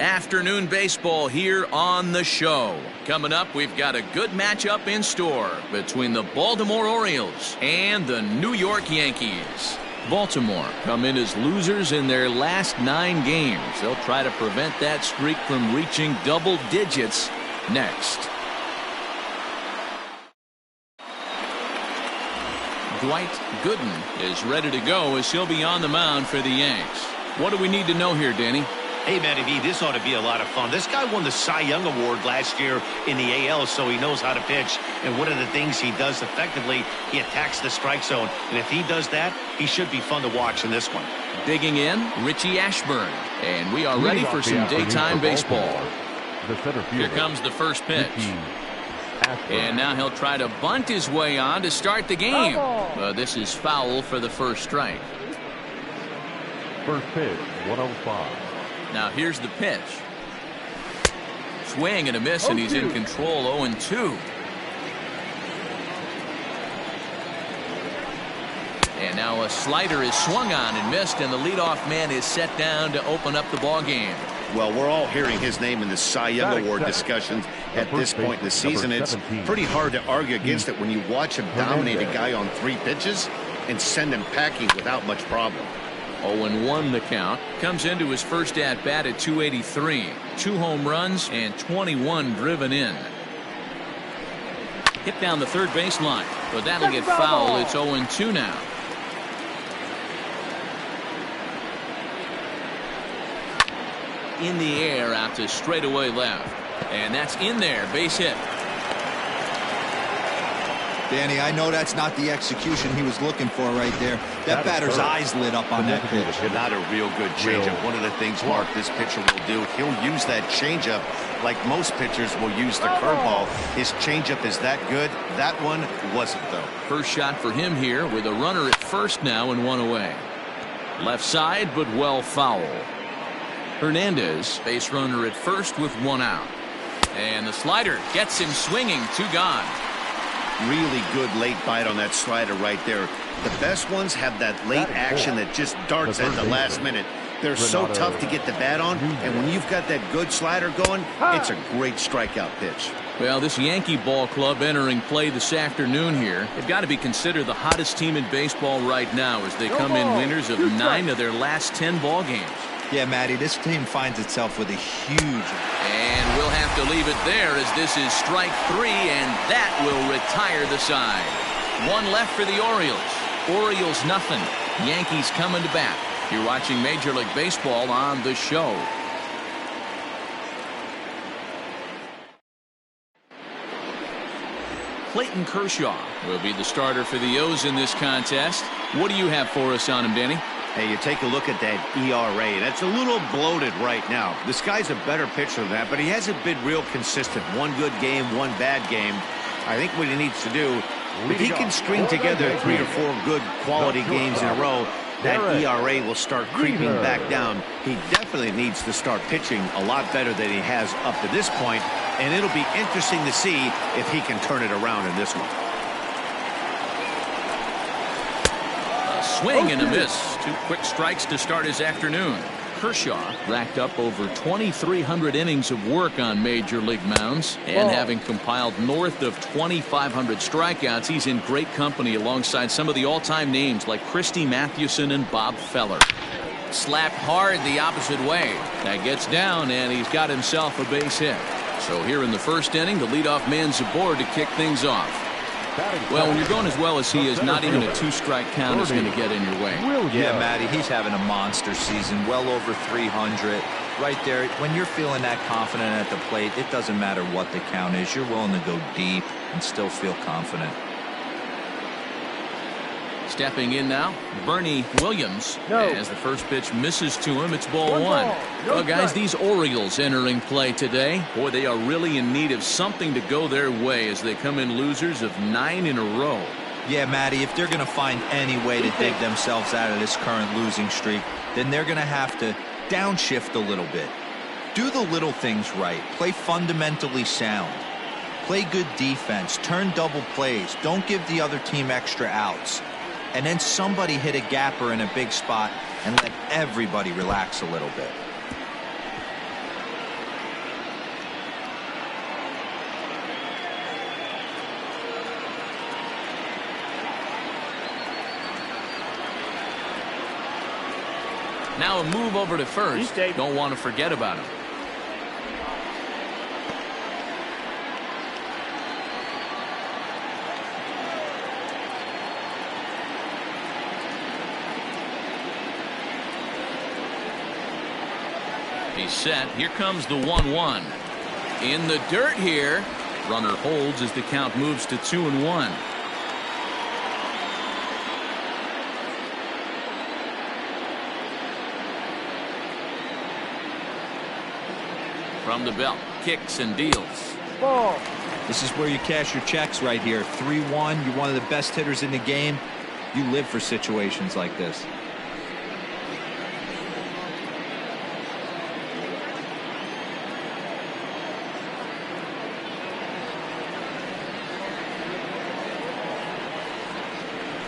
Afternoon baseball here on the show. Coming up, we've got a good matchup in store between the Baltimore Orioles and the New York Yankees. Baltimore come in as losers in their last 9 games. They'll try to prevent that streak from reaching double digits next. Dwight Gooden is ready to go as he'll be on the mound for the Yanks. What do we need to know here, Danny? Hey, Mlb, this ought to be a lot of fun. This guy won the Cy Young Award last year in the AL, so he knows how to pitch. And one of the things he does effectively, he attacks the strike zone. And if he does that, he should be fun to watch in this one. Digging in, Richie Ashburn. And we are ready for some daytime baseball. Here comes the first pitch. And now he'll try to bunt his way on to start the game. This is foul for the first strike. First pitch, 105. Now here's the pitch. Swing and a miss, and he's in control. 0-2. And now a slider is swung on and missed, and the leadoff man is set down to open up the ball game. Well, we're all hearing his name in the Cy Young Award discussions at this point in the season. It's pretty hard to argue against it when you watch him dominate a guy on 3 pitches and send him packing without much problem. 0-1 the count. Comes into his first at-bat at 283. 2 home runs and 21 driven in. Hit down the third baseline, but that'll get foul. It's 0-2 now. In the air out to straightaway left. And that's in there. Base hit. Danny, I know that's not the execution he was looking for right there. That batter's eyes lit up on that pitch. Not a real good changeup. One of the things, Mark, this pitcher will do, he'll use that changeup like most pitchers will use the curveball. His changeup is that good. That one wasn't, though. First shot for him here with a runner at first now and 1 away. Left side, but well foul. Hernandez, base runner at first with 1 out. And the slider gets him swinging. 2 gone. Really good late bite on that slider right there. The best ones have that late action that just darts at the last minute. They're so tough to get the bat on, and when you've got that good slider going, it's a great strikeout pitch. Well, this Yankee ball club entering play this afternoon here, they've got to be considered the hottest team in baseball right now as they come in winners of 9 of their last 10 ball games. Yeah, Matty, this team finds itself with a huge... And we'll have to leave it there as this is strike 3, and that will retire the side. 1 left for the Orioles. Orioles nothing. Yankees coming to bat. You're watching Major League Baseball on the show. Clayton Kershaw will be the starter for the O's in this contest. What do you have for us on him, Danny? Hey, you take a look at that ERA. That's a little bloated right now. This guy's a better pitcher than that, but he hasn't been real consistent. 1 good game, 1 bad game. I think what he needs to do, if he can string together 3 or 4 good quality games in a row, that ERA will start creeping back down. He definitely needs to start pitching a lot better than he has up to this point, and it'll be interesting to see if he can turn it around in this one. Swing and a miss. 2 quick strikes to start his afternoon. Kershaw racked up over 2,300 innings of work on major league mounds, and having compiled north of 2,500 strikeouts, he's in great company alongside some of the all-time names like Christy Mathewson and Bob Feller. Slapped hard the opposite way. That gets down, and he's got himself a base hit. So here in the first inning, the leadoff man's aboard to kick things off. Well, when you're going as well as he is, not even a 2-strike count is going to get in your way. Yeah, Matty, he's having a monster season, well over 300. Right there, when you're feeling that confident at the plate, it doesn't matter what the count is. You're willing to go deep and still feel confident. Stepping in now, Bernie Williams. As the first pitch misses to him, it's ball 1. Well, guys, these Orioles entering play today, boy, they are really in need of something to go their way as they come in losers of 9 in a row. Yeah, Matty, if they're going to find any way to dig themselves out of this current losing streak, then they're going to have to downshift a little bit. Do the little things right. Play fundamentally sound. Play good defense. Turn double plays. Don't give the other team extra outs. And then somebody hit a gapper in a big spot and let everybody relax a little bit. Now a move over to first. Don't want to forget about him. He's set. Here comes the 1-1. In the dirt here. Runner holds as the count moves to 2-1. From the belt, kicks and deals. Ball. This is where you cash your checks right here. 3-1. You're one of the best hitters in the game. You live for situations like this.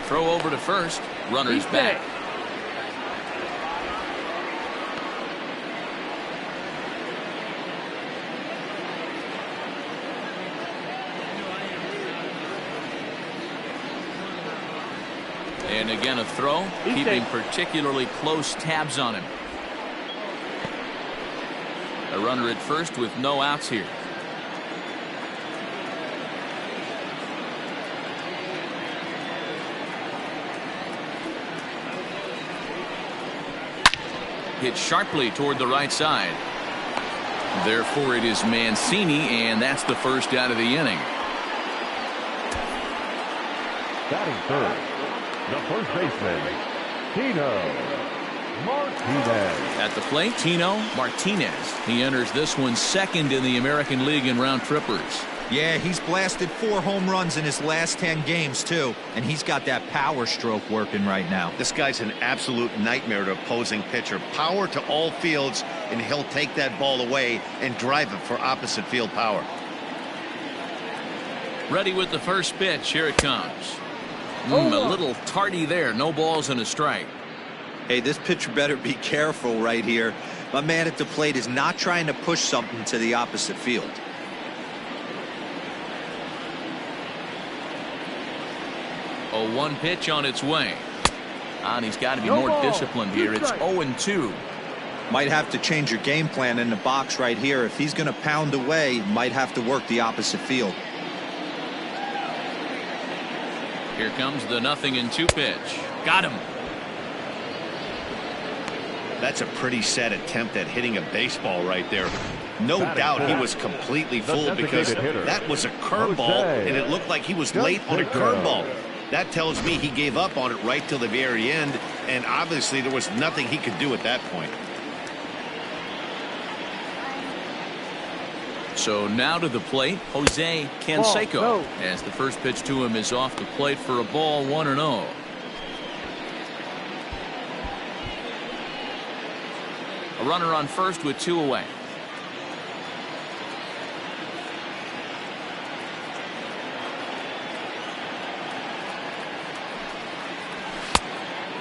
Throw over to first. Runner's back. And again a throw, keeping particularly close tabs on him. A runner at first with no outs here. Hit sharply toward the right side. Therefore it is Mancini, and that's the first out of the inning. Batting third, the first baseman, Tino Martinez. At the plate, Tino Martinez. He enters this one second in the American League in round trippers. Yeah, he's blasted 4 home runs in his last 10 games too, and he's got that power stroke working right now. This guy's an absolute nightmare to opposing pitcher. Power to all fields, and he'll take that ball away and drive it for opposite field power. Ready with the first pitch. Here it comes. A little tardy there. No balls and a strike. Hey, this pitcher better be careful right here. My man at the plate is not trying to push something to the opposite field. A 1 pitch on its way. And he's got to be more disciplined here. It's 0-2. Might have to change your game plan in the box right here. If he's going to pound away, might have to work the opposite field. Here comes the 0-2 pitch. Got him. That's a pretty set attempt at hitting a baseball right there. No doubt he was completely fooled because that was a curveball, and it looked like he was late on a curveball. That tells me he gave up on it right till the very end, and obviously there was nothing he could do at that point. So now to the plate, Jose Canseco, as the first pitch to him is off the plate for a ball, 1-0. A runner on first with 2 away.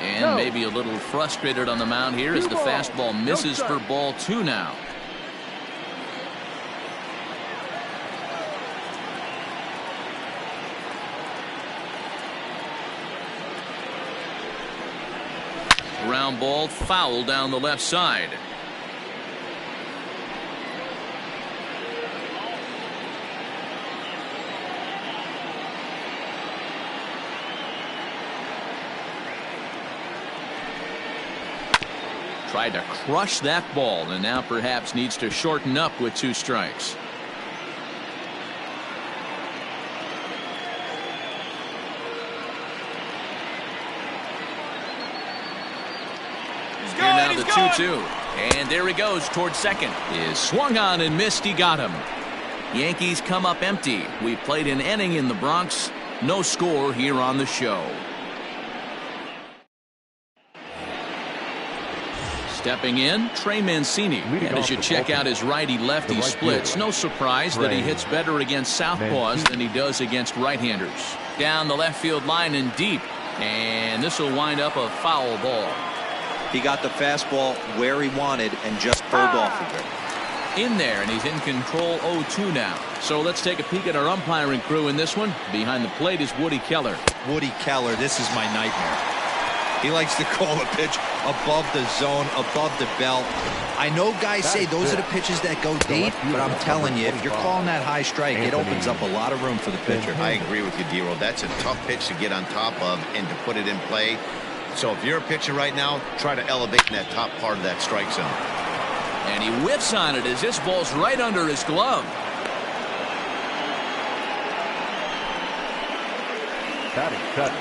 And maybe a little frustrated on the mound here as the fastball misses for ball 2 now. Ground ball foul down the left side. Tried to crush that ball and now perhaps needs to shorten up with 2 strikes. Here now the 2-2. And there he goes towards second. Is swung on and missed. He got him. Yankees come up empty. We played an inning in the Bronx. No score here on the show. Stepping in, Trey Mancini. And as you check out his righty-lefty splits, no surprise that he hits better against southpaws than he does against right-handers. Down the left field line and deep. And this will wind up a foul ball. He got the fastball where he wanted and just pulled off of it. In there, and he's in control 0-2 now. So let's take a peek at our umpiring crew in this one. Behind the plate is Woody Keller. Woody Keller, this is my nightmare. He likes to call a pitch above the zone, above the belt. I know guys say those are the pitches that go deep, but I'm telling you, if you're calling that high strike, it opens up a lot of room for the pitcher. I agree with you, D-Roll. That's a tough pitch to get on top of and to put it in play. So if you're a pitcher right now, try to elevate in that top part of that strike zone. And he whiffs on it as this ball's right under his glove. Batting seven,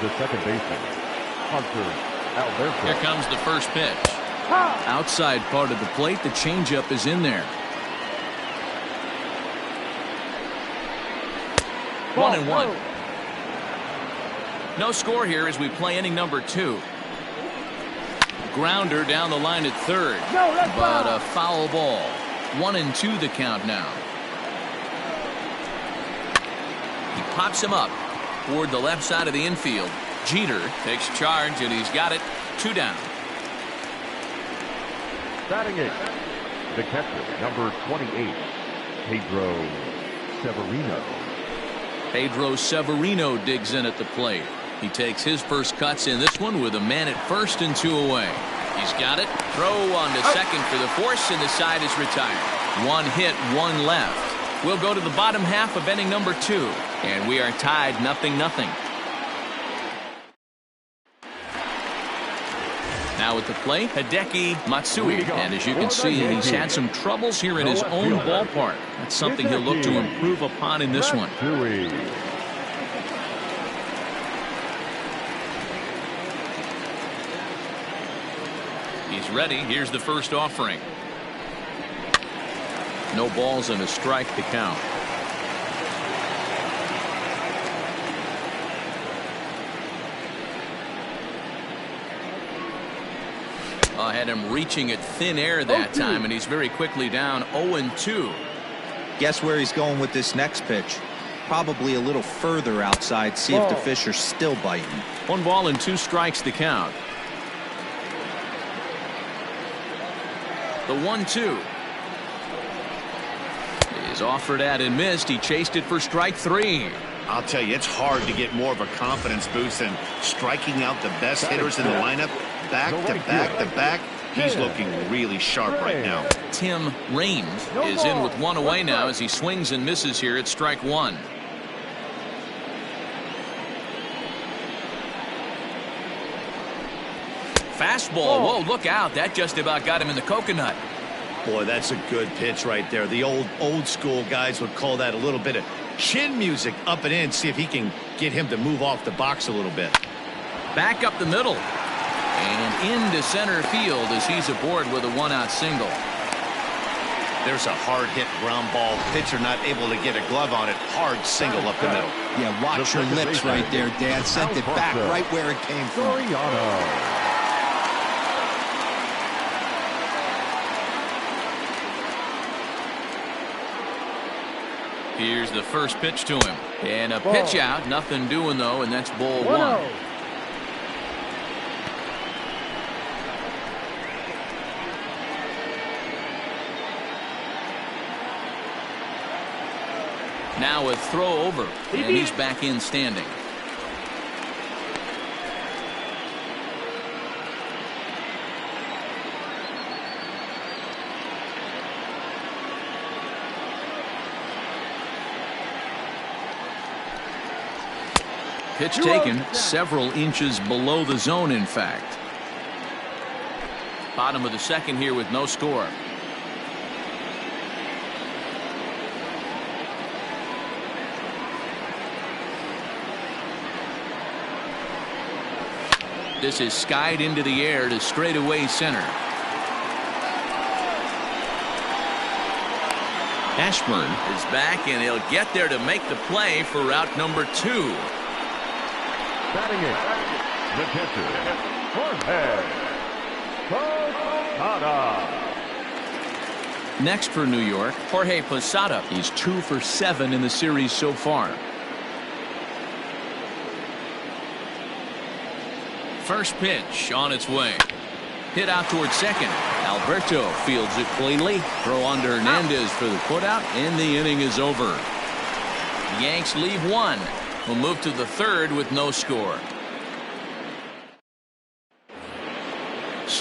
the second baseman, Hunter Alberto. Here comes the first pitch. Outside part of the plate, the changeup is in there. 1-1. No score here as we play inning number 2. Grounder down the line at third, but a foul ball. 1-2 the count now. He pops him up toward the left side of the infield. Jeter takes charge and he's got it. 2 down. Batting eighth, the catcher, number 28, Pedro Severino. Pedro Severino digs in at the plate. He takes his first cuts in this one with a man at first and 2 away. He's got it. Throw on to second for the force, and the side is retired. 1 hit, 1 left. We'll go to the bottom half of inning number 2, and we are tied 0-0. Now at the plate, Hideki Matsui. And as you can see, he's had some troubles here in his own ballpark. That's something he'll look to improve upon in this one. He's ready. Here's the first offering. No balls and a strike to count. Had him reaching at thin air that time, and he's very quickly down 0-2. Guess where he's going with this next pitch? Probably a little further outside. See if the fish are still biting. 1 ball and 2 strikes to count. The 1-2 is offered at and missed. He chased it for strike 3. I'll tell you, it's hard to get more of a confidence boost than striking out the best hitters in the lineup back to back to back. He's looking really sharp right now. Tim Raines is in with 1 away now as he swings and misses here at strike 1. Fastball. Whoa, look out. That just about got him in the coconut. Boy, that's a good pitch right there. The old school guys would call that a little bit of chin music up and in. See if he can get him to move off the box a little bit. Back up the middle. And into center field as he's aboard with a 1-out single. There's a hard hit ground ball. Pitcher not able to get a glove on it. Hard single up the middle. Yeah, watch your lips right there, Dad. Sent it back right where it came from. Here's the first pitch to him. And a pitch out. Nothing doing, though, and that's ball 1. Now a throw over, and he's back in standing. Pitch taken several inches below the zone, in fact. Bottom of the second here with no score. This is skied into the air to straightaway center. Ashburn is back, and he'll get there to make the play for route number 2. Batting it, the catcher, Jorge Posada. Next for New York, Jorge Posada. He's 2 for 7 in the series so far. First pitch on its way. Hit out towards second. Alberto fields it cleanly. Throw under Hernandez for the putout, and the inning is over. The Yanks leave 1. Will move to the 3rd with no score.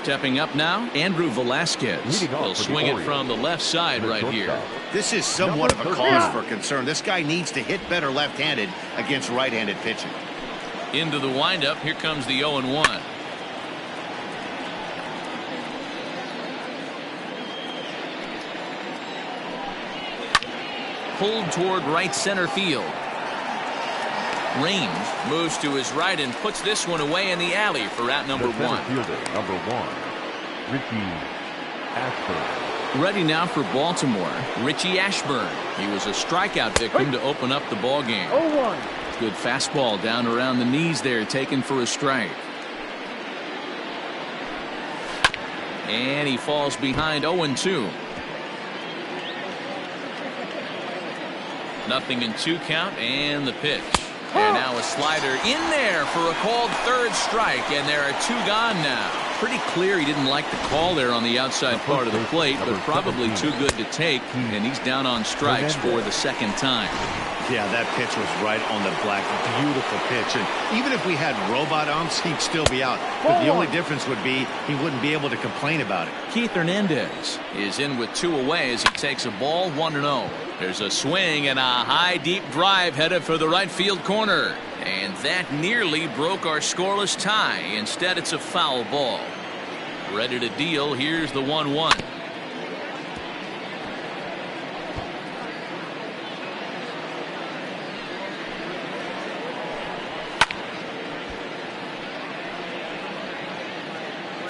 Stepping up now, Andrew Velasquez. He'll swing it from the left side right here. This is somewhat of a cause for concern. This guy needs to hit better left-handed against right-handed pitching. Into the windup. Here comes the 0-1. Pulled toward right center field. Range moves to his right and puts this one away in the alley for out number 1. Fielder, number 1, Ricky Ashburn. Ready now for Baltimore, Richie Ashburn. He was a strikeout victim to open up the ball game. 0-1. Good fastball down around the knees there, taken for a strike. And he falls behind 0-2. Nothing in 2 count, and the pitch. And now a slider in there for a called third strike, and there are 2 gone now. Pretty clear he didn't like the call there on the outside part of the plate, but probably too good to take, and he's down on strikes for the 2nd time. Yeah, that pitch was right on the black. Beautiful pitch. And even if we had robot umps, he'd still be out. But the only difference would be he wouldn't be able to complain about it. Keith Hernandez is in with 2 away as he takes a ball 1-0. There's a swing and a high deep drive headed for the right field corner. And that nearly broke our scoreless tie. Instead, it's a foul ball. Ready to deal. Here's the 1-1.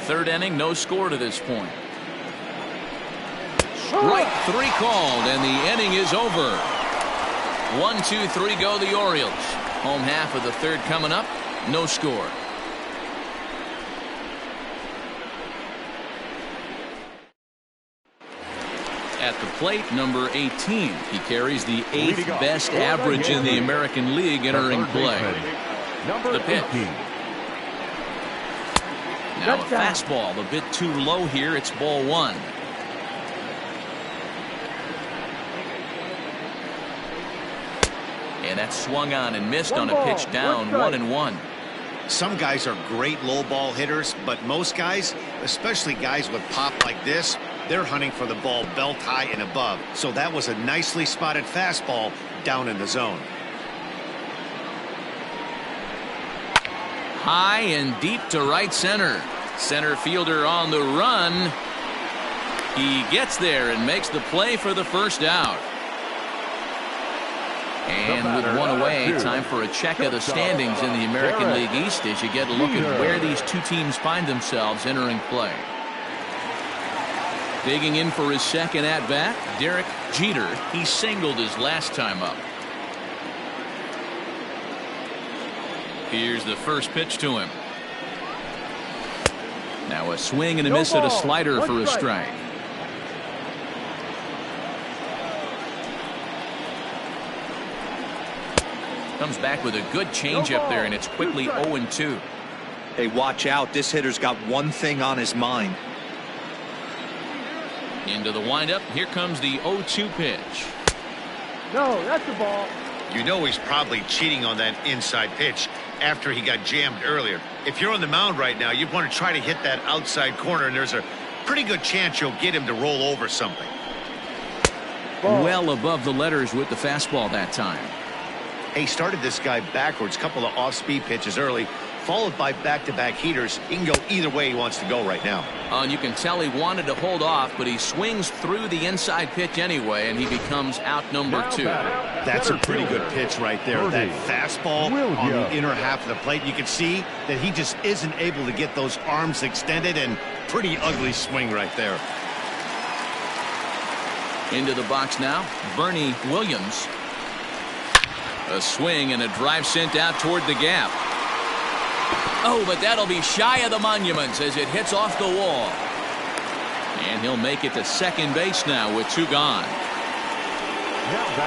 Third inning, no score to this point. Strike 3 called, and the inning is over. 1, 2, 3 go the Orioles. Home half of the 3rd coming up. No score. At the plate, number 18. He carries the 8th best average in the American League entering play. The pitch. Now a fastball a bit too low here. It's ball 1. And that's swung on and missed on a pitch down 1-1. Some guys are great low ball hitters, but most guys, especially guys with pop like this, they're hunting for the ball belt high and above. So that was a nicely spotted fastball down in the zone. High and deep to right center. Center fielder on the run. He gets there and makes the play for the first out. And with 1 away, time for a check of the standings in the American League East as you get a look at where these 2 teams find themselves entering play. Digging in for his 2nd at-bat, Derek Jeter. He singled his last time up. Here's the first pitch to him. Now a swing and a miss at a slider for a strike. Comes back with a good changeup there, and it's quickly 0-2. Hey, watch out. This hitter's got one thing on his mind. Into the windup. Here comes the 0-2 pitch. No, that's the ball. You know he's probably cheating on that inside pitch after he got jammed earlier. If you're on the mound right now, you want to try to hit that outside corner, and there's a pretty good chance you'll get him to roll over something. Ball. Well above the letters with the fastball that time. He started this guy backwards, couple of off-speed pitches early, followed by back-to-back heaters. He can go either way he wants to go right now. And you can tell he wanted to hold off, but he swings through the inside pitch anyway, and he becomes out number 2. That's a pretty good pitch right there. That fastball on the inner half of the plate. You can see that he just isn't able to get those arms extended, and pretty ugly swing right there. Into the box now, Bernie Williams. A swing and a drive sent out toward the gap. Oh, but that'll be shy of the monuments as it hits off the wall. And he'll make it to second base now with 2 gone.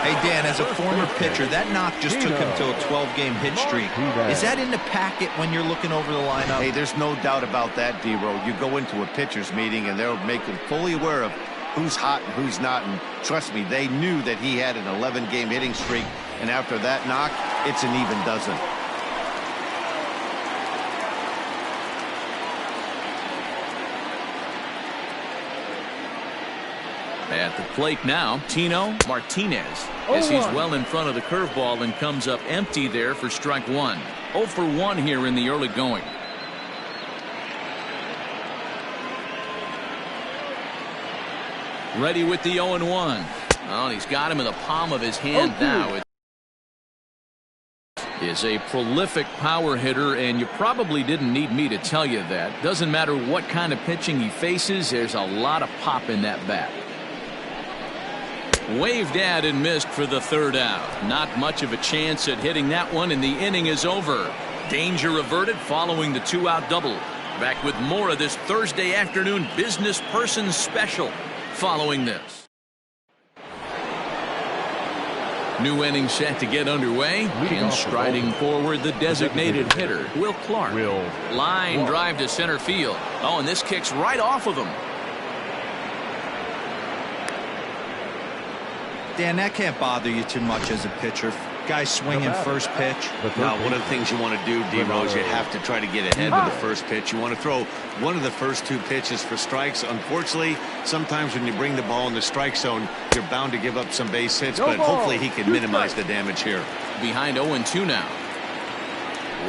Hey, Dan, as a former pitcher, that knock just took him to a 12-game hit streak. Is that in the packet when you're looking over the lineup? Hey, there's no doubt about that, D-Row. You go into a pitcher's meeting, and they'll make them fully aware of who's hot and who's not. And trust me, they knew that he had an 11-game hitting streak. And after that knock, it's an even dozen. At the plate now, Tino Martinez, as he's well in front of the curveball and comes up empty there for strike one. 0 for 1 here in the early going. Ready with the 0-1. Oh, and he's got him in the palm of his hand now. It is a prolific power hitter, and you probably didn't need me to tell you that. Doesn't matter what kind of pitching he faces, there's a lot of pop in that bat. Waved at and missed for the third out. Not much of a chance at hitting that one, and the inning is over. Danger averted following the 2-out double. Back with more of this Thursday afternoon business person special following this. New inning set to get underway, and striding forward the designated hitter, Will Clark. Line drive to center field. Oh, and this kicks right off of him. Dan, that can't bother you too much as a pitcher. Guy swinging first pitch. Now, one of the things you want to do, D-Rose, you have to try to get ahead of the first pitch. You want to throw one of the first 2 pitches for strikes. Unfortunately, sometimes when you bring the ball in the strike zone, you're bound to give up some base hits, but hopefully he can minimize the damage here. Behind 0-2 now.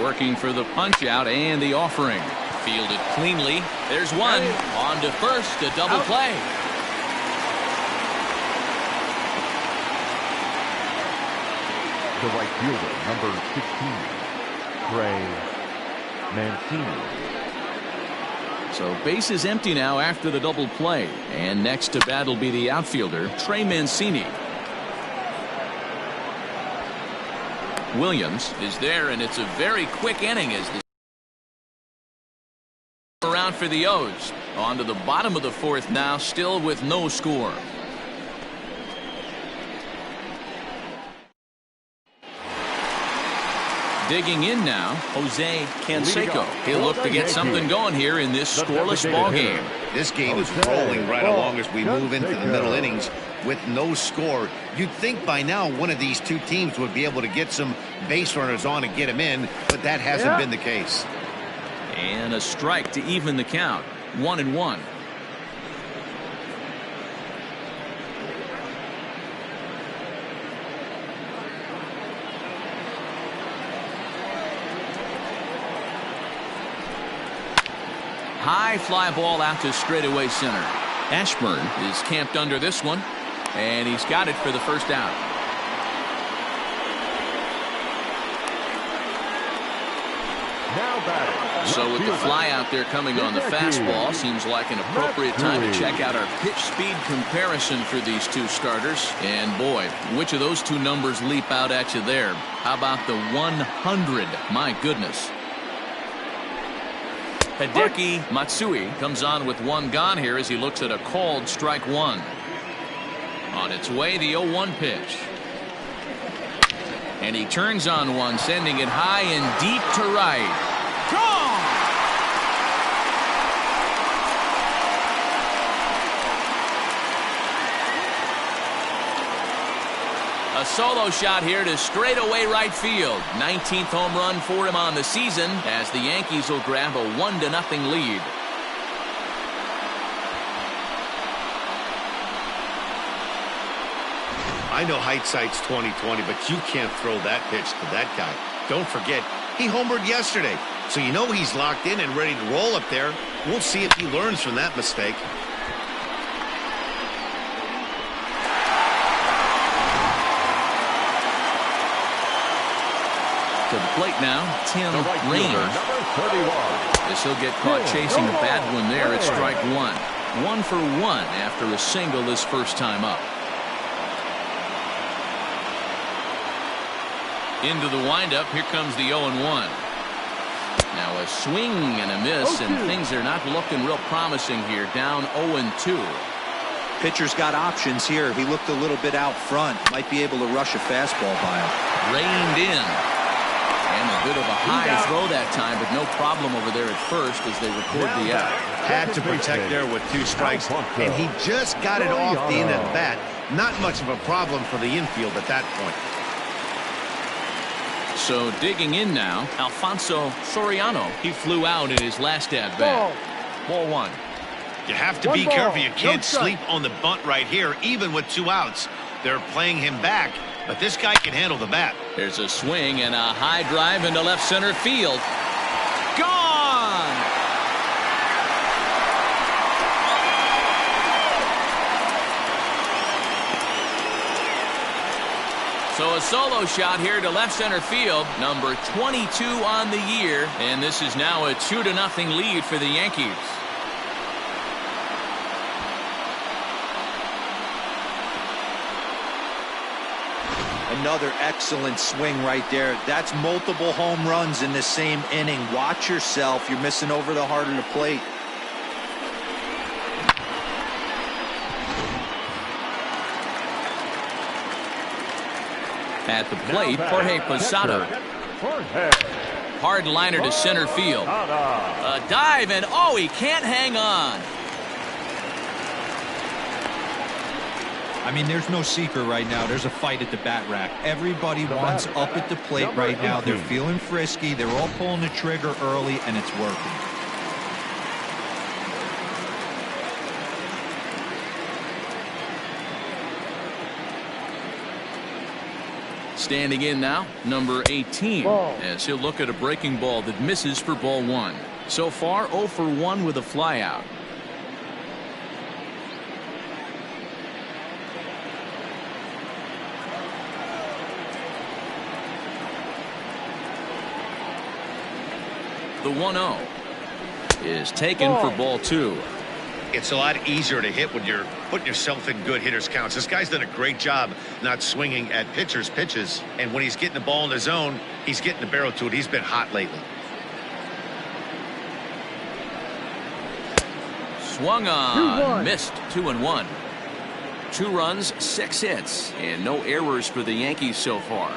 Working for the punch out and the offering. Fielded cleanly. There's one. On to first, a double play. The right fielder, number 16, Trey Mancini. So base is empty now after the double play, and next to bat will be the outfielder Trey Mancini. Williams is there, and it's a very quick inning as the around for the O's. On to the bottom of the 4th now, still with no score. Digging in now, Jose Canseco. He'll look to get something going here in this scoreless ball game. This game is rolling right along as we move into the middle innings with no score. You'd think by now one of these 2 teams would be able to get some base runners on and get them in, but that hasn't been the case. And a strike to even the count. 1-1. High fly ball out to straightaway center. Ashburn is camped under this one, and he's got it for the first out. Now batting. So with the fly out there coming on the fastball, seems like an appropriate time to check out our pitch speed comparison for these 2 starters. And boy, which of those 2 numbers leap out at you there? How about the 100? My goodness. Hideki Matsui comes on with 1 gone here as he looks at a called strike 1. On its way, the 0-1 pitch. And he turns on one, sending it high and deep to right. Gone! A solo shot here to straightaway right field. 19th home run for him on the season as the Yankees will grab a 1-0 lead. I know hindsight's 20/20, but you can't throw that pitch to that guy. Don't forget, he homered yesterday, so you know he's locked in and ready to roll up there. We'll see if he learns from that mistake. To the plate now, Tim Raines. As he'll get caught chasing a bad one there at strike 1. 1 for 1 after a single his first time up. Into the windup, here comes the 0-1. Now a swing and a miss, and things are not looking real promising here. Down 0-2. Pitcher's got options here. He looked a little bit out front. Might be able to rush a fastball by him. Reined in. And a bit of a high throw that time, but no problem over there at first as they record the out. Had to protect there with 2 strikes, and he just got it off the end of the bat. Not much of a problem for the infield at that point. So digging in now, Alfonso Soriano. He flew out in his last at bat. Ball 1. You have to One be ball, careful. You no can't strike. sleep on the bunt right here, even with 2 outs. They're playing him back, but this guy can handle the bat. There's a swing and a high drive into left center field. Gone! So a solo shot here to left center field, number 22 on the year, and this is now a 2-0 lead for the Yankees. Another excellent swing right there. That's multiple home runs in the same inning. Watch yourself. You're missing over the heart of the plate. At the plate, Jorge Posada. Hard liner to center field. A dive, and oh, he can't hang on. I mean, there's no secret right now. There's a fight at the bat rack. Everybody wants up at the plate right now. They're feeling frisky. They're all pulling the trigger early, and it's working. Standing in now, number 18, as he'll look at a breaking ball that misses for ball 1. So far, 0 for 1 with a flyout. The 1-0 is taken for ball 2. It's a lot easier to hit when you're putting yourself in good hitters counts. This guy's done a great job not swinging at pitchers' pitches. And when he's getting the ball in the zone, he's getting the barrel to it. He's been hot lately. Swung on, missed. 2-1. 2 runs, 6 hits, and no errors for the Yankees so far.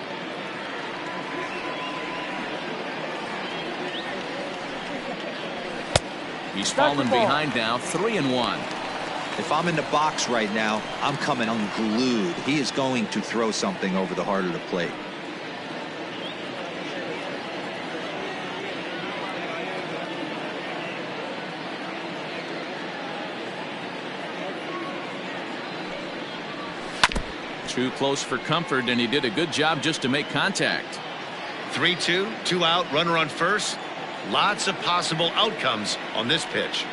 He's fallen behind now, 3-1. If I'm in the box right now, I'm coming unglued. He is going to throw something over the heart of the plate. Too close for comfort, and he did a good job just to make contact. 3-2, 2 out, runner on first. Lots of possible outcomes on this pitch.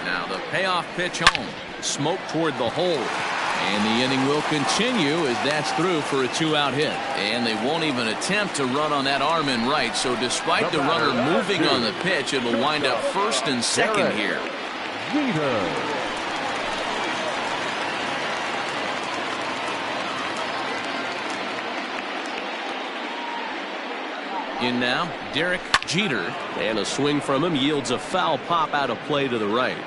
Now the payoff pitch home. Smoke toward the hole. And the inning will continue as that's through for a 2-out hit. And they won't even attempt to run on that arm in right. So despite the runner moving on the pitch, it'll wind up first and second here. In now, Derek Jeter, and a swing from him yields a foul pop out of play to the right.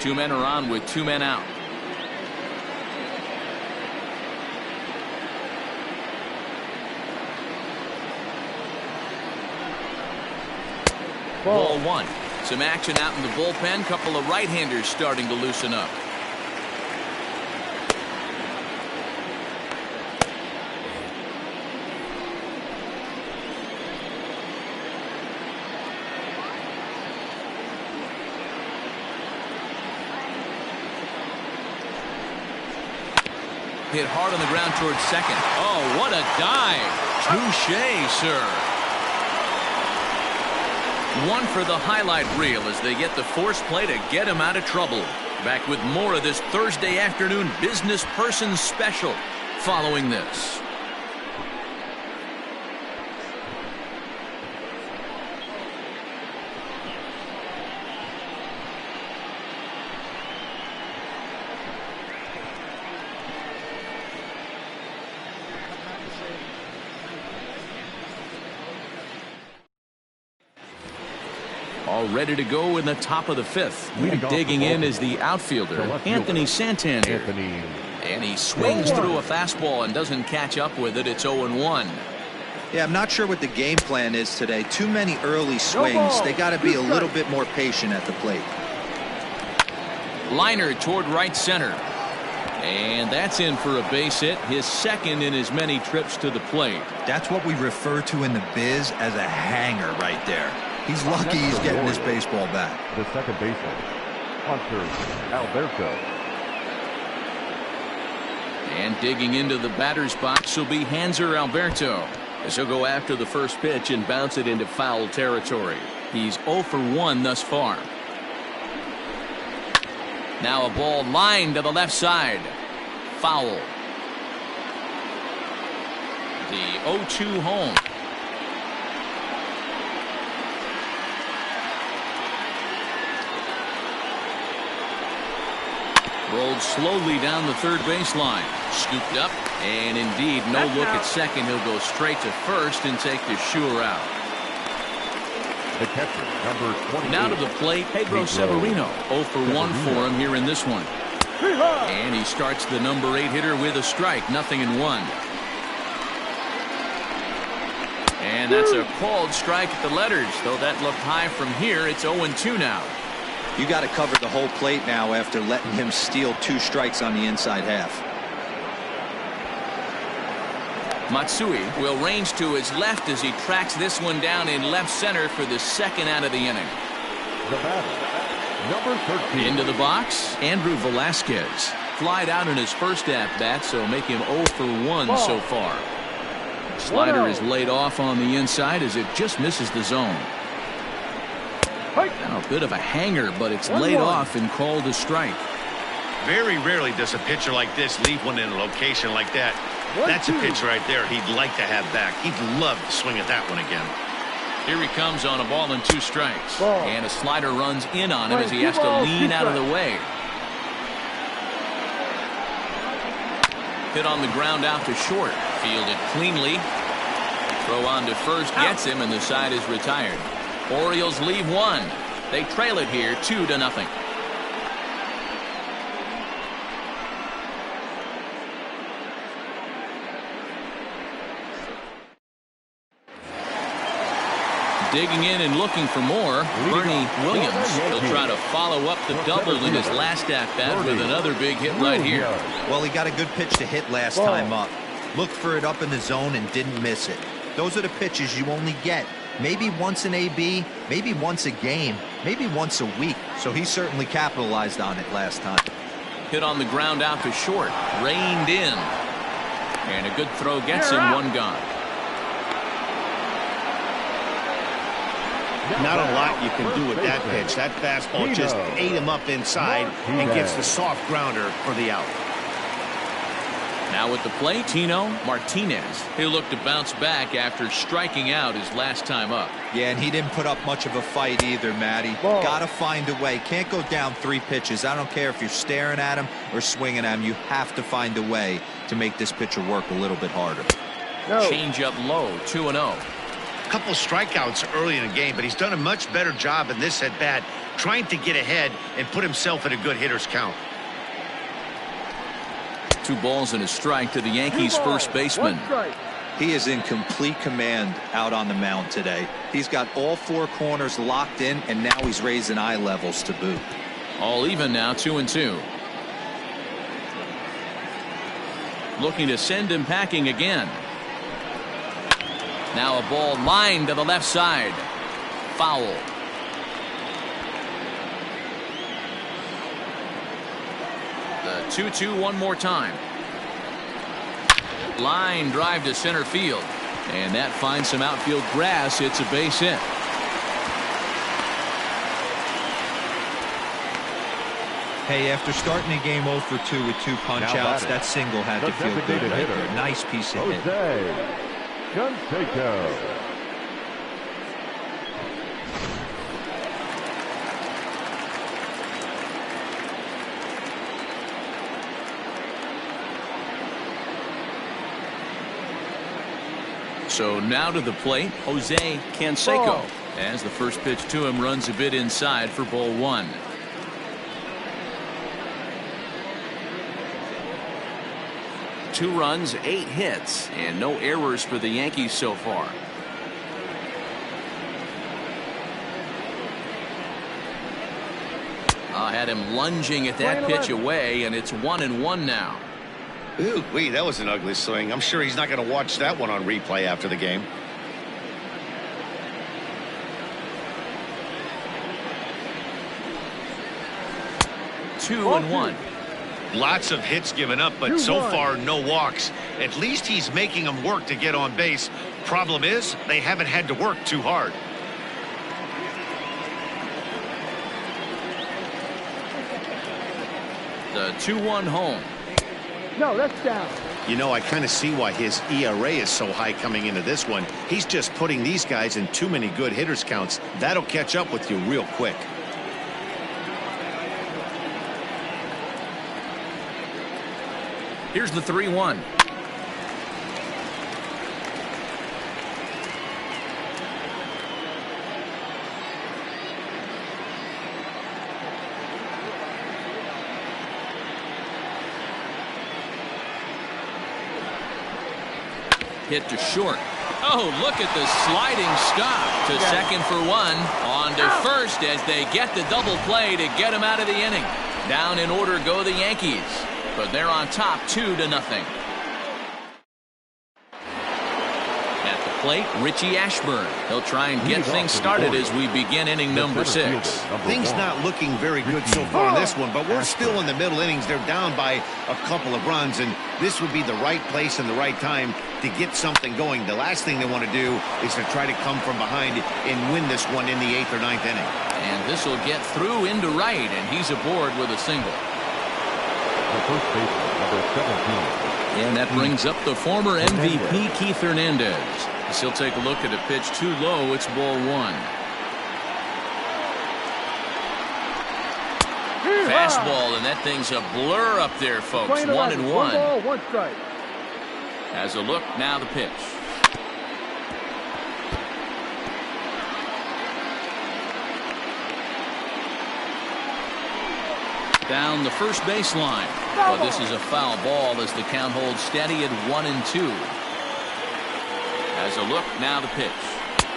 2 men are on with 2 men out. Ball 1. Some action out in the bullpen. Couple of right-handers starting to loosen up. Hit hard on the ground towards second. Oh, what a dive. Touché, sir. 1 for the highlight reel as they get the force play to get him out of trouble. Back with more of this Thursday afternoon business person special following this. All ready to go in the top of the 5th. Digging in is the outfielder, Anthony Santander. And he swings through a fastball and doesn't catch up with it. It's 0-1. Yeah, I'm not sure what the game plan is today. Too many early swings. They got to be a little bit more patient at the plate. Liner toward right center. And that's in for a base hit, his second in as many trips to the plate. That's what we refer to in the biz as a hanger right there. He's lucky he's getting his baseball back. The second baseman, Hunter Alberto. And digging into the batter's box will be Hanser Alberto, as he'll go after the first pitch and bounce it into foul territory. He's 0 for 1 thus far. Now a ball lined to the left side. Foul. The 0-2 home. Rolled slowly down the third baseline. Scooped up, and indeed no look at second. He'll go straight to first and take the sure out. The catcher, number 28. Now to the plate, Pedro Severino. 0 for 1 for him here in this one. And he starts the number 8 hitter with a strike. 0-1. And that's a called strike at the letters. Though that looked high from here, it's 0-2 now. You got to cover the whole plate now after letting him steal 2 strikes on the inside half. Matsui will range to his left as he tracks this one down in left center for the second out of the inning. The batter, number 13. Into the box, Andrew Velasquez. Flied out in his first at-bat, so make him 0 for 1 so far. Slider is laid off on the inside as it just misses the zone. Now a bit of a hanger, but it's laid off and called a strike. Very rarely does a pitcher like this leave one in a location like that. That's a pitch right there he'd like to have back. He'd love to swing at that one again. Here he comes on a ball and 2 strikes. And a slider runs in on him as he has to lean out of the way. Hit on the ground out to short. Fielded cleanly. Throw on to first gets him, and the side is retired. Orioles leave 1. They trail it here 2-0. Digging in and looking for more, Bernie Williams. He'll try to follow up the double in his last at-bat with another big hit right here. Well, he got a good pitch to hit last time up. Looked for it up in the zone and didn't miss it. Those are the pitches you only get maybe once in AB, maybe once a game, maybe once a week. So he certainly capitalized on it last time. Hit on the ground out to short. Reined in. And a good throw gets him 1 gone. Not a lot you can do with that pitch. That fastball just ate him up inside and gets the soft grounder for the out. Now at the plate, Tino Martinez. He'll look to bounce back after striking out his last time up. Yeah, and he didn't put up much of a fight either, Matty. Got to find a way. Can't go down 3 pitches. I don't care if you're staring at him or swinging at him. You have to find a way to make this pitcher work a little bit harder. Change up low, 2-0. Couple strikeouts early in the game, but he's done a much better job in this at bat trying to get ahead and put himself in a good hitter's count. 2 balls and a strike to the Yankees first baseman. He is in complete command out on the mound today. He's got all 4 corners locked in, and now he's raising eye levels to boot. All even now, 2-2. Looking to send him packing again. Now a ball lined to the left side. Foul. The 2-2 one more time. Line drive to center field. And that finds some outfield grass. It's a base hit. Hey, after starting the game 0 for 2 with 2 punch-outs, that single had to feel good right there. Nice piece of hit. So now to the plate, Jose Canseco, as the first pitch to him runs a bit inside for ball 1. Two runs, 8 hits, and no errors for the Yankees so far. Had him lunging at that pitch away, and it's 1-1 now. Ooh, wait, that was an ugly swing. I'm sure he's not going to watch that one on replay after the game. 2-1. Lots of hits given up, but so far no walks. At least he's making them work to get on base. Problem is, they haven't had to work too hard. The 2-1 home. No, that's down. You know, I kind of see why his ERA is so high coming into this one. He's just putting these guys in too many good hitters counts. That'll catch up with you real quick. Here's the 3-1. Hit to short. Oh, look at the sliding stop to second for one. On to first as they get the double play to get him out of the inning. Down in order go the Yankees, but they're on top 2-0. At the plate, Richie Ashburn. He'll try and get things started as we begin inning number 6. Things not looking very good so far in this one, but we're still in the middle innings. They're down by a couple of runs, and this would be the right place and the right time to get something going. The last thing they want to do is to try to come from behind and win this one in the 8th or 9th inning. And this will get through into right, and he's aboard with a single. The first baseman, number 17. And that brings up the former MVP, Keith Hernandez. As he'll take a look at a pitch too low. It's ball 1. Fastball, and that thing's a blur up there, folks. 1-1. 1 ball, 1 strike. As a look, now the pitch. Down the first baseline. But this is a foul ball as the count holds steady at 1-2. As a look, now the pitch.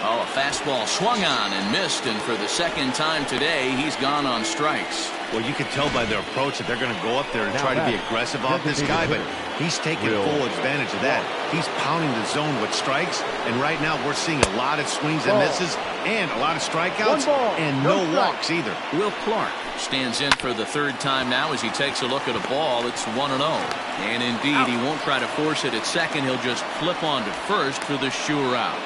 Oh, a fastball swung on and missed, and for the second time today, he's gone on strikes. Well, you can tell by their approach that they're going to go up there and try to be aggressive off this guy, but he's taking full advantage of that. He's pounding the zone with strikes, and right now we're seeing a lot of swings and misses and a lot of strikeouts and no walks either. Will Clark stands in for the 3rd time now as he takes a look at a ball. It's 1-0. And indeed, he won't try to force it at second. He'll just flip on to first for the sure out.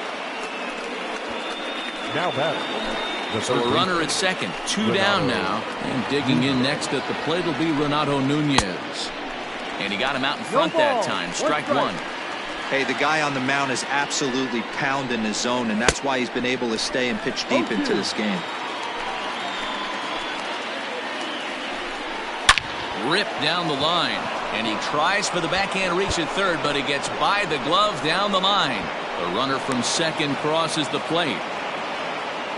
Now batting. So a runner at second, 2 down now, and digging in next at the plate will be Renato Nunez. And he got him out in front that time. Strike 1. Hey, the guy on the mound is absolutely pounding the zone, and that's why he's been able to stay and pitch deep into this game. Ripped down the line, and he tries for the backhand reach at third, but he gets by the glove down the line. The runner from second crosses the plate.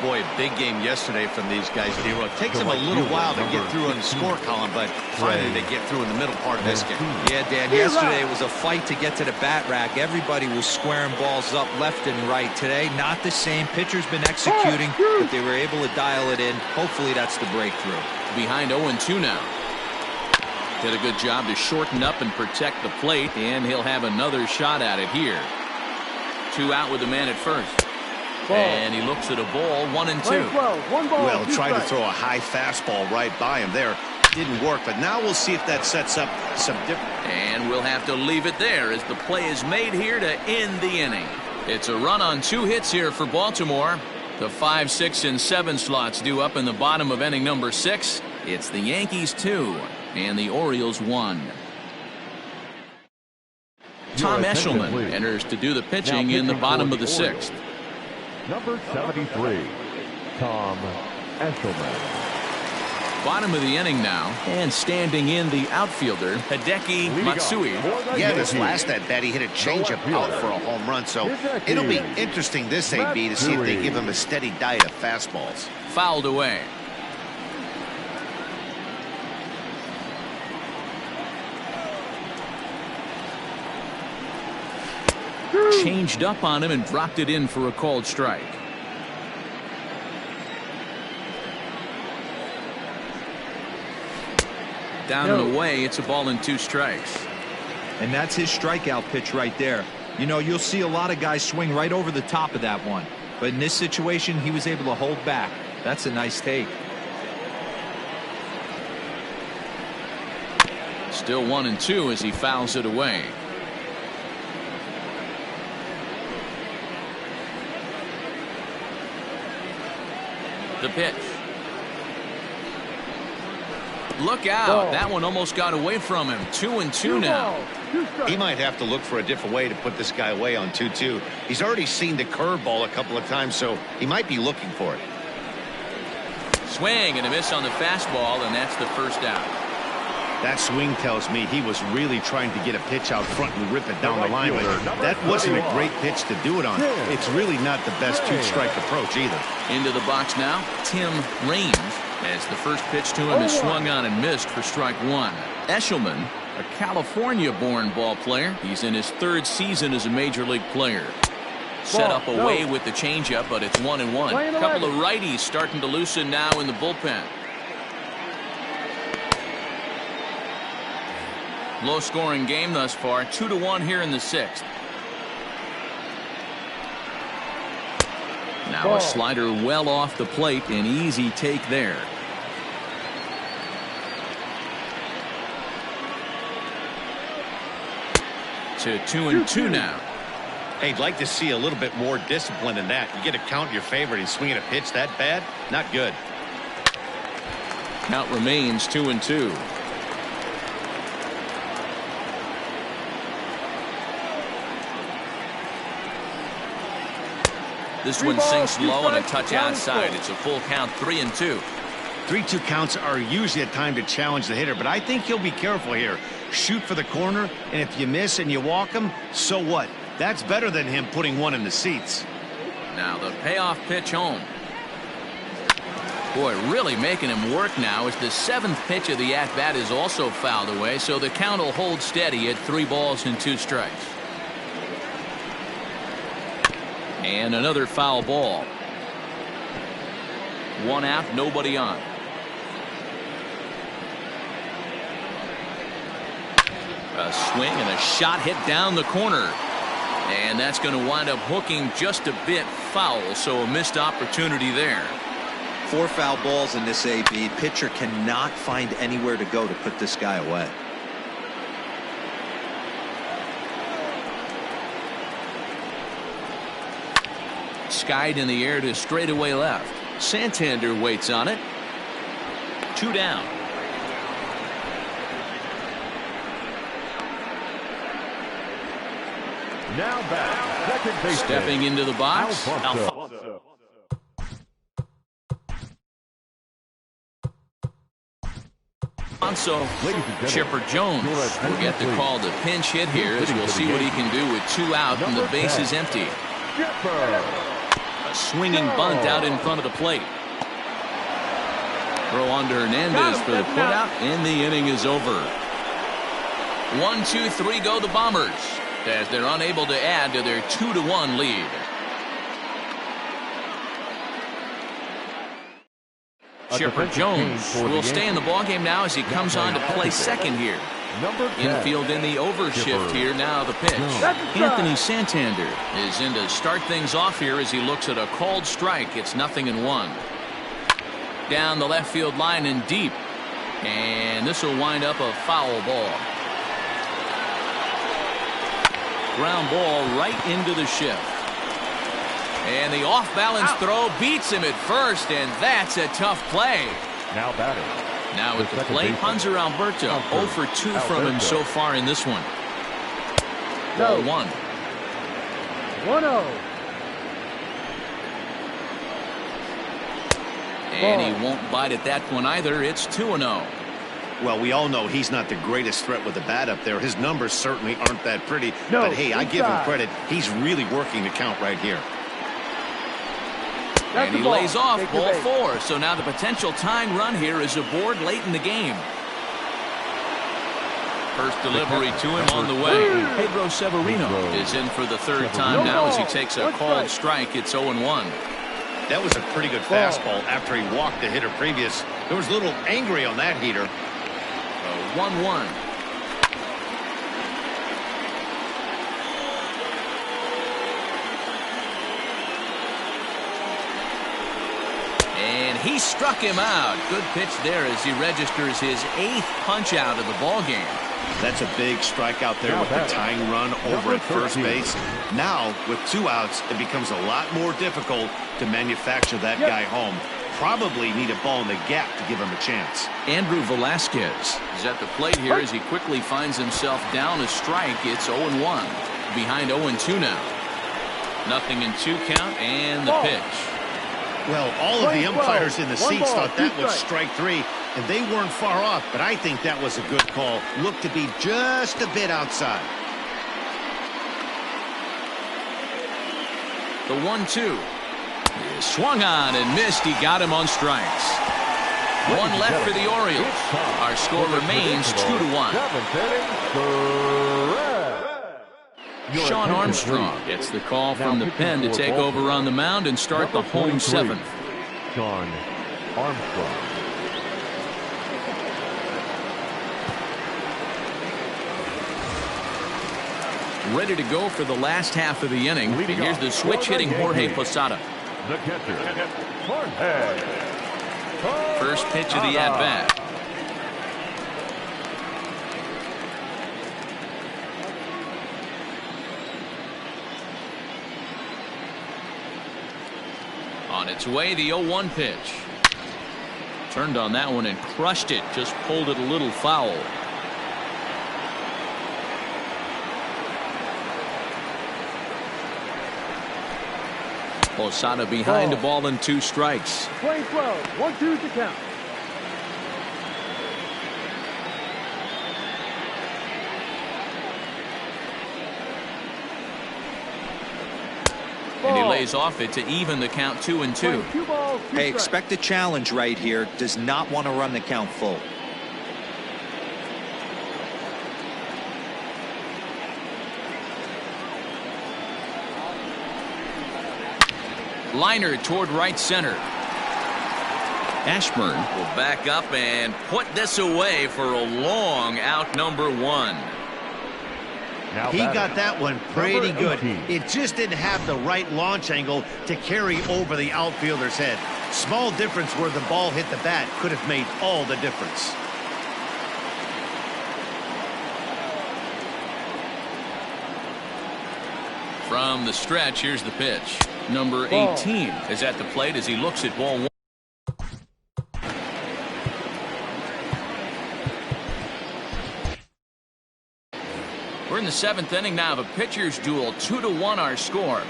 Boy, a big game yesterday from these guys, D-Roy. It takes them a little while to get through on the score column, but finally they get through in the middle part of this game. Yeah, Dan, yesterday it was a fight to get to the bat rack. Everybody was squaring balls up left and right. Today, not the same. Pitcher's been executing, but they were able to dial it in. Hopefully that's the breakthrough. Behind 0-2 now. Did a good job to shorten up and protect the plate, and he'll have another shot at it here. 2 out with the man at first. And he looks at a ball, 1-2. Well, tried to throw a high fastball right by him there. Didn't work, but now we'll see if that sets up some different. And we'll have to leave it there as the play is made here to end the inning. It's a run on 2 hits here for Baltimore. The 5, 6, and 7 slots due up in the bottom of inning number 6. It's the Yankees 2 and the Orioles 1. Tom Eshelman enters to do the pitching in the bottom of the 6th. Number 73, Tom Eshelman. Bottom of the inning now, and standing in the outfielder, Hideki Matsui. Yeah, this last at bat, he hit a changeup out for a home run, so it'll be interesting this AB to see if they give him a steady diet of fastballs. Fouled away. Changed up on him and dropped it in for a called strike. Down and away. It's a ball and 2 strikes. And that's his strikeout pitch right there. You know, you'll see a lot of guys swing right over the top of that one. But in this situation, he was able to hold back. That's a nice take. Still 1-2 as he fouls it away. The pitch. Look out. Ball. That one almost got away from him. 2-2 now. He might have to look for a different way to put this guy away on 2-2. He's already seen the curveball a couple of times, so he might be looking for it. Swing and a miss on the fastball, and that's the first out. That swing tells me he was really trying to get a pitch out front and rip it down the line, but that wasn't a great pitch to do it on. It's really not the best two-strike approach either. Into the box now, Tim Raines, as the first pitch to him is swung on and missed for strike one. Eshelman, a California-born ball player. He's in his third season as a major league player. Set up away with the changeup, but it's 1-1. A couple of righties starting to loosen now in the bullpen. Low-scoring game thus far, 2-1 here in the sixth. Now a slider well off the plate, an easy take there. To 2-2 now. Hey, I'd like to see a little bit more discipline in that. You get a count in your favor and he's swinging a pitch that bad? Not good. Count remains 2-2. This one sinks low and a touch outside. It's a full count, 3-2. 3-2 counts are usually a time to challenge the hitter, but I think he'll be careful here. Shoot for the corner, and if you miss and you walk him, so what? That's better than him putting one in the seats. Now the payoff pitch home. Boy, really making him work now as the seventh pitch of the at-bat is also fouled away, so the count will hold steady at 3 balls and 2 strikes. And another foul ball. 1 out, nobody on. A swing and a shot hit down the corner. And that's going to wind up hooking just a bit foul, so a missed opportunity there. 4 foul balls in this AB. Pitcher cannot find anywhere to go to put this guy away. Skied in the air to straightaway left. Santander waits on it. 2 down. Now back, second base. Stepping into the box. Alfonso. Alfonso. Chipper Jones will get the call to pinch hit here as we'll see what he can do with 2 out and the base is empty. A swinging bunt out in front of the plate. Throw on to Hernandez for the putout, and the inning is over. 1, 2, 3 go the Bombers as they're unable to add to their 2-1 lead. Chipper Jones will stay in the ballgame now as he comes on to play second here. Infield in the overshift here. Now the pitch. Anthony Santander is in to start things off here as he looks at a called strike. It's 0-1. Down the left field line and deep. And this will wind up a foul ball. Ground ball right into the shift. And the off-balance throw beats him at first, and that's a tough play. Now batting. Now at the plate, Hunter Alberto. 0 for 2 from him so far in this one. Ball 1. 1-0. And he won't bite at that one either. It's 2-0. Well, we all know he's not the greatest threat with the bat up there. His numbers certainly aren't that pretty. But, hey, I give him credit. He's really working the count right here. And he lays off ball 4. So now the potential tying run here is aboard late in the game. First delivery to him on the way. Pedro Severino is in for the 3rd time now as he takes a called strike. It's 0-1. That was a pretty good fastball after he walked the hitter previous. There was a little angry on that heater. 1-1. And He struck him out. Good pitch there as he registers his 8th punch out of the ball game. That's a big strikeout there with the tying run over at first base. Now, with 2 outs, it becomes a lot more difficult to manufacture that guy home. Probably need a ball in the gap to give him a chance. Andrew Velasquez is at the plate here as he quickly finds himself down a strike. It's 0-1. Behind 0-2 now. 0-2 count and the pitch. Well, all of the umpires in the seats thought that was strike 3, and they weren't far off, but I think that was a good call. Looked to be just a bit outside. The 1-2. Swung on and missed. He got him on strikes. 1 left for the Orioles. Our score remains 2-1. Sean Armstrong gets the call from the pen to take over on the mound and start the home 7th. Sean Armstrong. Ready to go for the last half of the inning. Here's the switch hitting Jorge Posada. The catcher, Jorge. First pitch of the at-bat. On its way, the 0-1 pitch. Turned on that one and crushed it. Just pulled it a little foul. Posada behind a ball and 2 strikes. Play 12, 1-2 to count. And he lays off it to even the count 2-2. Hey, expect a challenge right here. Does not want to run the count full. Liner toward right center. Ashburn will back up and put this away for a long out, number 1. He got that one pretty good. It just didn't have the right launch angle to carry over the outfielder's head. Small difference where the ball hit the bat could have made all the difference. From the stretch, here's the pitch. Number 18 is at the plate as he looks at ball 1. We're in the 7th inning now of a pitcher's duel. 2-1 our score.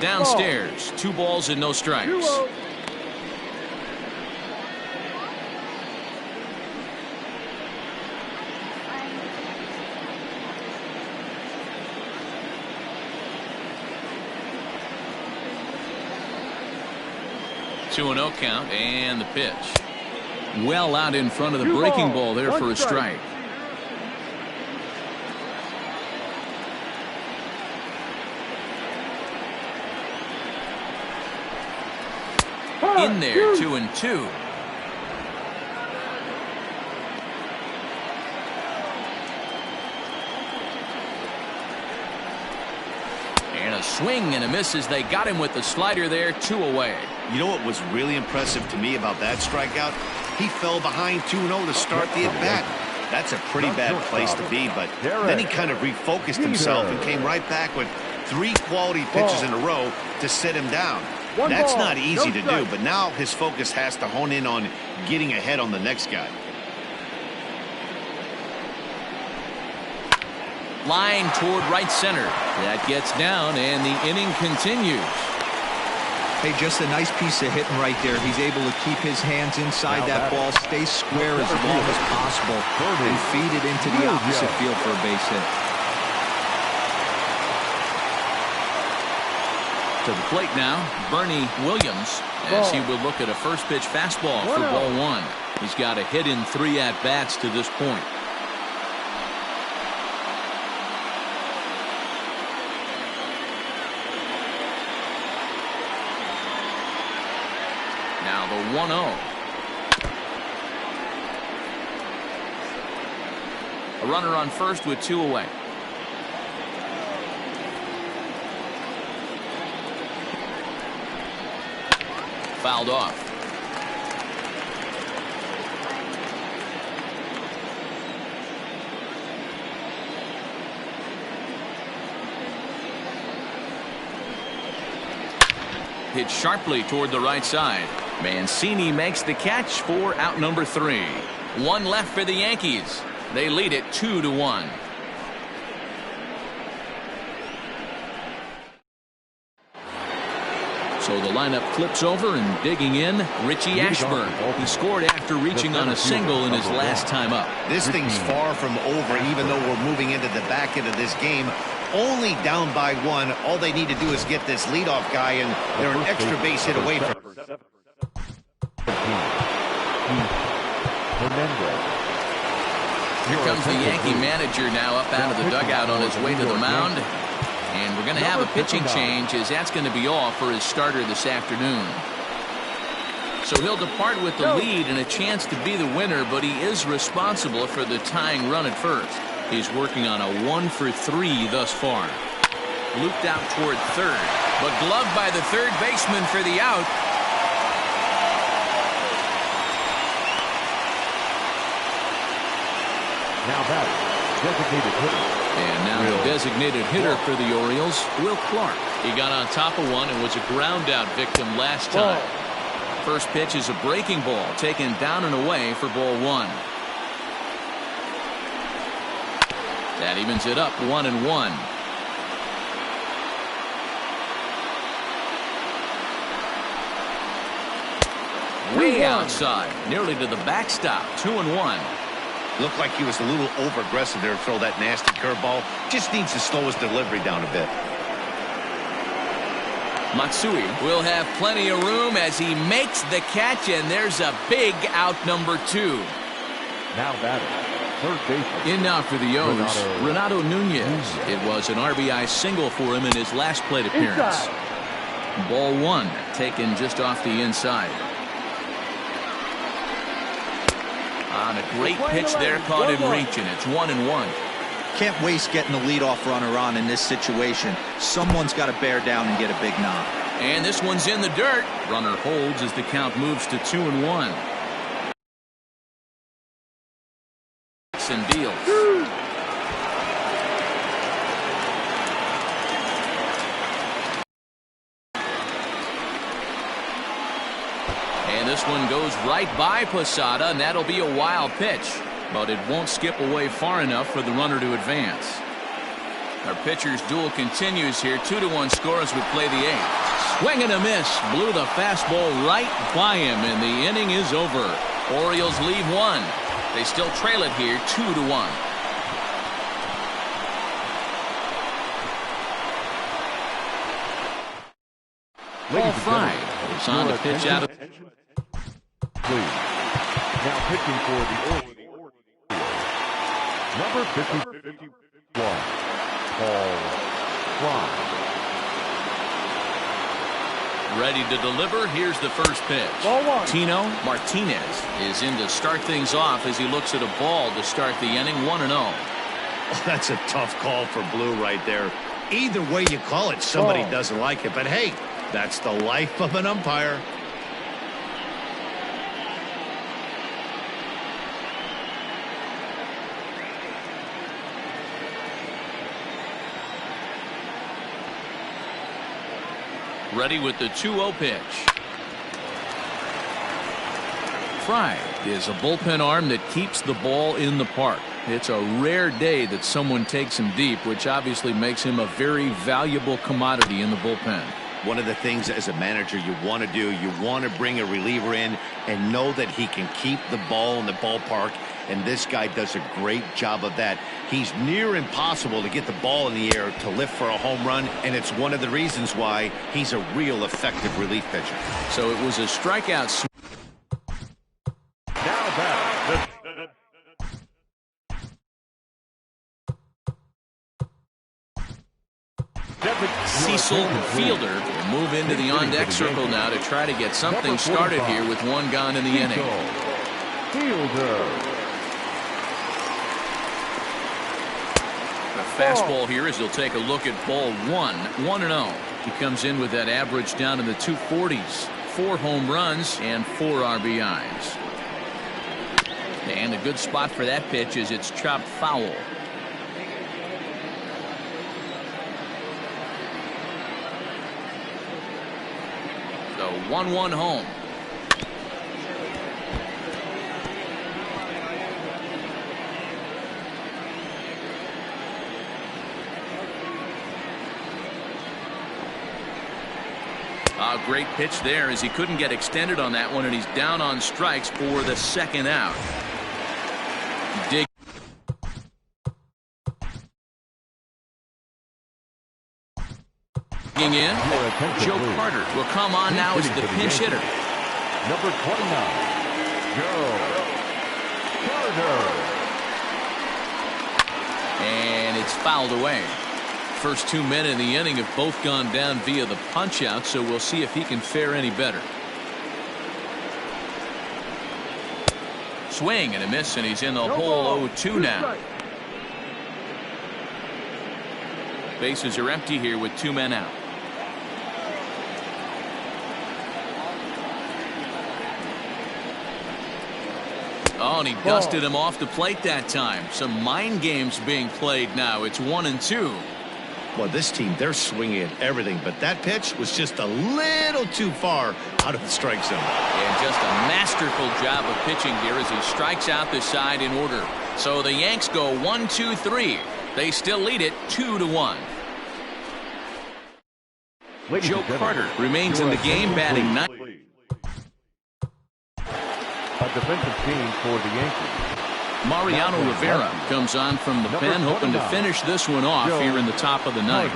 Downstairs, 2 balls and no strikes. Two 2-0 count and the pitch. Well out in front of the breaking ball there for a strike. In there, 2-2. And a swing and a miss as they got him with the slider there, 2 away. You know what was really impressive to me about that strikeout? He fell behind 2-0 to start the at-bat. That's a pretty bad place to be, but then he kind of refocused himself and came right back with 3 quality pitches in a row to sit him down. That's not easy to do, but now his focus has to hone in on getting ahead on the next guy. Line toward right center. That gets down, and the inning continues. Hey, just a nice piece of hitting right there. He's able to keep his hands inside that ball, stay square as long as possible, and feed it into the opposite field for a base hit. To the plate now, Bernie Williams, as he will look at a first pitch fastball for ball 1. He's got a hit in 3 at-bats to this point. Now the 1-0. A runner on first with 2 away. fouled off. Hit sharply toward the right side. Mancini makes the catch for out number 3. One left for the Yankees. They lead it 2-1. So the lineup flips over and digging in, Richie Ashburn. He scored after reaching on a single in his last time up. This thing's far from over, even though we're moving into the back end of this game. Only down by 1. All they need to do is get this leadoff guy, and they're an extra base hit away from. Here comes the Yankee manager now up out of the dugout on his way to the mound. And we're going to have a pitching change, as that's going to be all for his starter this afternoon. So he'll depart with the lead and a chance to be the winner, but he is responsible for the tying run at first. He's working on a 1 for 3 thus far. Looped out toward third, but gloved by the third baseman for the out. Now batting, designated hitter. And now the designated hitter for the Orioles, Will Clark. He got on top of one and was a ground out victim last time. First pitch is a breaking ball taken down and away for ball 1. That evens it up 1-1. Way outside, nearly to the backstop. 2-1. Looked like he was a little over-aggressive there to throw that nasty curveball. Just needs to slow his delivery down a bit. Matsui will have plenty of room as he makes the catch, and there's a big out number 2. Now batting, third baseman. In now for the O's, Renato Nunez. It was an RBI single for him in his last plate appearance. Ball 1 taken just off the inside. On a great pitch there, caught in reach, and it's 1-1. Can't waste getting the leadoff runner on in this situation. Someone's got to bear down and get a big knock. And this one's in the dirt. Runner holds as the count moves to 2-1. And deals. And this one goes right by Posada, and that'll be a wild pitch. But it won't skip away far enough for the runner to advance. Our pitcher's duel continues here. 2-1 score as we play the 8th. Swing and a miss. Blew the fastball right by him, and the inning is over. Orioles leave 1. They still trail it here 2-1. Ball Fry is on to pitch out of. Please. Now pitching for the Orioles. Number 51, Paul Fry. Ready to deliver. Here's the first pitch. Ball 1. Tino Martinez is in to start things off as he looks at a ball to start the inning. 1-0. Oh, that's a tough call for Blue right there. Either way you call it, somebody doesn't like it. But hey, that's the life of an umpire. Ready with the 2-0 pitch. Fry is a bullpen arm that keeps the ball in the park. It's a rare day that someone takes him deep, which obviously makes him a very valuable commodity in the bullpen. One of the things as a manager you want to do, you want to bring a reliever in and know that he can keep the ball in the ballpark, and this guy does a great job of that. He's near impossible to get the ball in the air to lift for a home run, and it's one of the reasons why he's a real effective relief pitcher. So it was a strikeout. Now back. Cecil Fielder will move into the on-deck circle now to try to get something started here with 1 gone in the inning. Fielder. A fastball here as he'll take a look at ball 1. 1-0. He comes in with that average down in the 240s. 4 home runs and 4 RBIs. And a good spot for that pitch is it's chopped foul. So 1-1 home. A great pitch there as he couldn't get extended on that one, and he's down on strikes for the 2nd out. Digging in, Joe Carter will come on now as the pinch hitter. Number 29, Joe Carter. And it's fouled away. First 2 men in the inning have both gone down via the punch out, so we'll see if he can fare any better. Swing and a miss, and he's in the hole. 0-2 now. Bases are empty here with 2 men out. Oh, and he dusted him off the plate that time. Some mind games being played now. It's 1-2. Well, this team, they're swinging at everything, but that pitch was just a little too far out of the strike zone. And just a masterful job of pitching here as he strikes out the side in order. So the Yanks go 1-2-3. They still lead it 2-1. Joe Carter remains in the game, batting 9th. A defensive team for the Yankees. Mariano Rivera comes on from the pen, hoping to finish this one off here in the top of the 9th.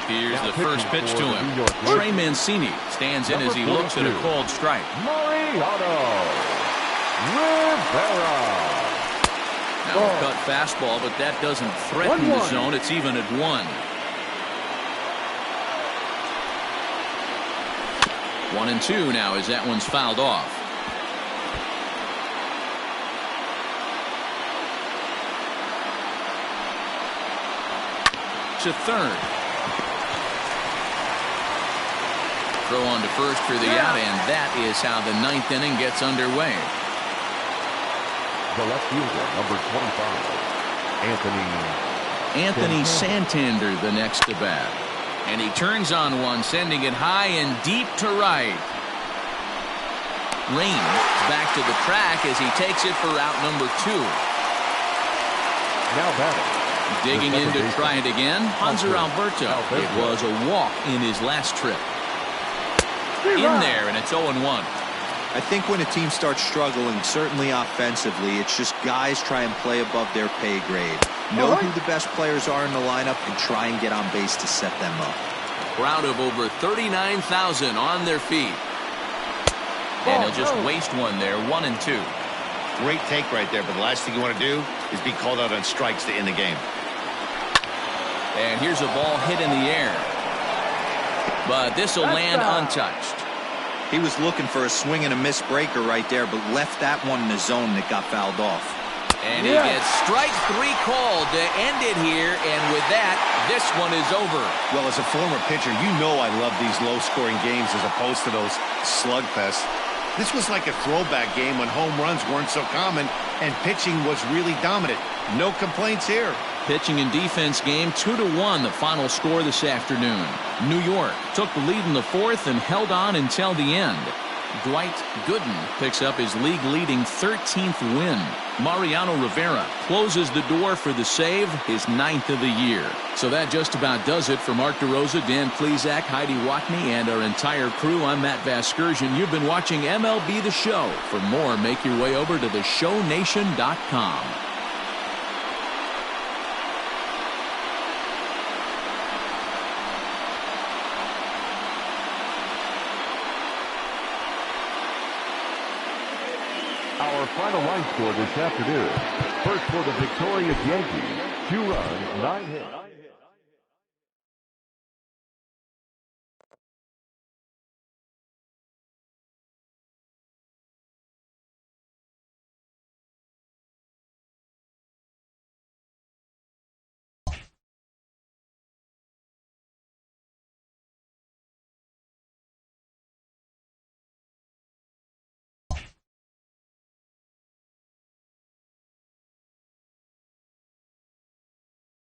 Here's the first pitch to him. Trey Mancini stands in as he looks at a called strike. Mariano Rivera. Now a cut fastball, but that doesn't threaten the zone. It's even at 1. 1-2 now as that one's fouled off. To third. Throw on to first for the out, and that is how the 9th inning gets underway. The left fielder, number 25, Anthony Santander, the next to bat. And he turns on one, sending it high and deep to right. Rain back to the track as he takes it for out number 2. Now batting. Digging in to try it again, Hanser Alberto. It was a walk in his last trip. In there, and it's 0-1. I think when a team starts struggling, certainly offensively, it's just guys try and play above their pay grade. Know who the best players are in the lineup and try and get on base to set them up. Crowd of over 39,000 on their feet. And he'll just waste one there, 1-2. Great take right there, but the last thing you want to do is be called out on strikes to end the game. And here's a ball hit in the air. But this will land untouched. He was looking for a swing and a miss breaker right there, but left that one in the zone that got fouled off. And he gets strike 3 called to end it here, and with that, this one is over. Well, as a former pitcher, you know I love these low-scoring games as opposed to those slugfests. This was like a throwback game when home runs weren't so common and pitching was really dominant. No complaints here. Pitching and defense game 2-1, the final score this afternoon. New York took the lead in the 4th and held on until the end. Dwight Gooden picks up his league-leading 13th win. Mariano Rivera closes the door for the save, his 9th of the year. So that just about does it for Mark DeRosa, Dan Plesac, Heidi Watney, and our entire crew. I'm Matt Vasgersian. You've been watching MLB The Show. For more, make your way over to theshownation.com. Our final line score this afternoon. First for the victorious Yankees, 2 runs, 9 hits.